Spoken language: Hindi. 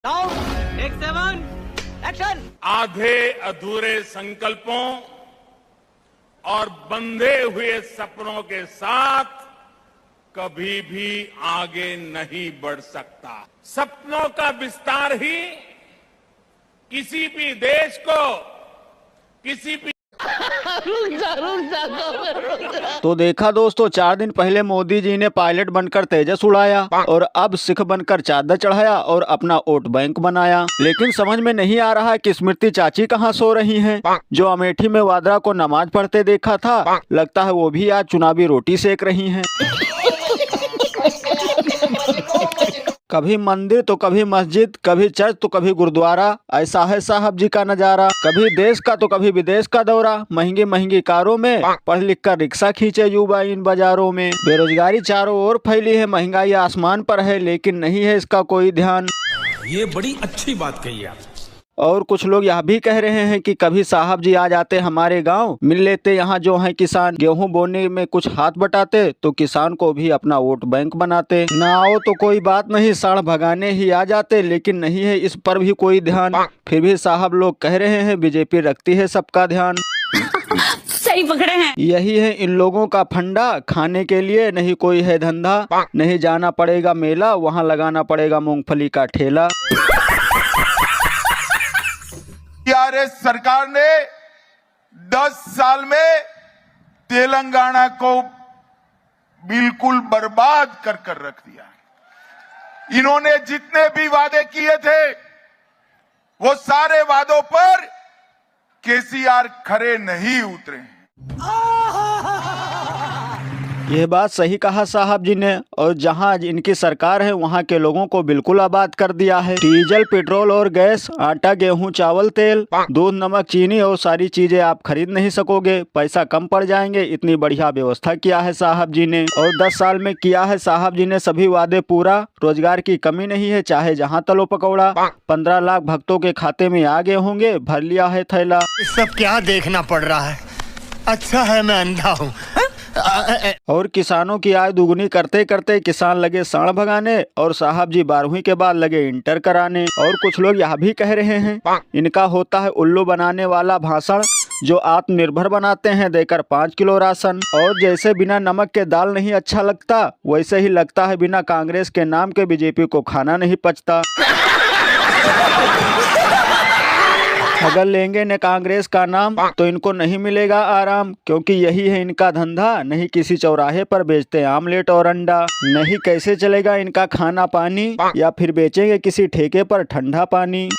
Take 7 action. आधे अधूरे संकल्पों और बंधे हुए सपनों के साथ कभी भी आगे नहीं बढ़ सकता। सपनों का विस्तार ही किसी भी देश को किसी भी तो देखा दोस्तों, 4 दिन पहले मोदी जी ने पायलट बनकर तेजस उड़ाया और अब सिख बनकर चादर चढ़ाया और अपना वोट बैंक बनाया। लेकिन समझ में नहीं आ रहा कि स्मृति चाची कहाँ सो रही हैं। जो अमेठी में वाड्रा को नमाज पढ़ते देखा था, लगता है वो भी आज चुनावी रोटी सेक रही हैं। कभी मंदिर तो कभी मस्जिद, कभी चर्च तो कभी गुरुद्वारा, ऐसा है साहब जी का नजारा। कभी देश का तो कभी विदेश का दौरा, महंगी महंगी कारों में पढ़ लिख कर रिक्शा खींचे युवा इन बाजारों में। बेरोजगारी चारों ओर फैली है, महंगाई आसमान पर है, लेकिन नहीं है इसका कोई ध्यान। ये बड़ी अच्छी बात कही आप। और कुछ लोग यह भी कह रहे हैं कि कभी साहब जी आ जाते हमारे गांव, मिल लेते यहाँ जो है किसान, गेहूं बोने में कुछ हाथ बटाते तो किसान को भी अपना वोट बैंक बनाते। ना आओ तो कोई बात नहीं, साढ़ भगाने ही आ जाते, लेकिन नहीं है इस पर भी कोई ध्यान। फिर भी साहब लोग कह रहे हैं बीजेपी रखती है सबका ध्यान। सही पकड़े हैं। यही है इन लोगों का फंडा, खाने के लिए नहीं कोई है धंधा। नहीं जाना पड़ेगा मेला, वहाँ लगाना पड़ेगा मूंगफली का ठेला। टीआरएस सरकार ने 10 साल में तेलंगाना को बिल्कुल बर्बाद कर कर रख दिया। इन्होंने जितने भी वादे किए थे वो सारे वादों पर केसीआर खरे नहीं उतरे। यह बात सही कहा साहब जी ने। और जहां इनकी सरकार है वहां के लोगों को बिल्कुल आबाद कर दिया है। डीजल, पेट्रोल और गैस, आटा, गेहूं, चावल, तेल, दूध, नमक, चीनी और सारी चीजें आप खरीद नहीं सकोगे, पैसा कम पड़ जाएंगे। इतनी बढ़िया व्यवस्था किया है साहब जी ने। और 10 साल में किया है साहब जी ने सभी वादे पूरा। रोजगार की कमी नहीं है, चाहे जहाँ तलो पकौड़ा। 15 लाख भक्तों के खाते में आ गए होंगे, भर लिया है थैला। सब क्या देखना पड़ रहा है, अच्छा है मैं अंधा हूँ। और किसानों की आय दुगुनी करते करते किसान लगे साढ़ भगाने और साहब जी 12वीं के बाद लगे इंटर कराने। और कुछ लोग यह भी कह रहे हैं इनका होता है उल्लू बनाने वाला भाषण, जो आत्मनिर्भर बनाते हैं देकर 5 किलो राशन। और जैसे बिना नमक के दाल नहीं अच्छा लगता, वैसे ही लगता है बिना कांग्रेस के नाम के बीजेपी को खाना नहीं पचता। अगर लेंगे न कांग्रेस का नाम तो इनको नहीं मिलेगा आराम, क्योंकि यही है इनका धंधा। नहीं किसी चौराहे पर बेचते आमलेट और अंडा, नहीं कैसे चलेगा इनका खाना पानी, या फिर बेचेंगे किसी ठेके पर ठंडा पानी।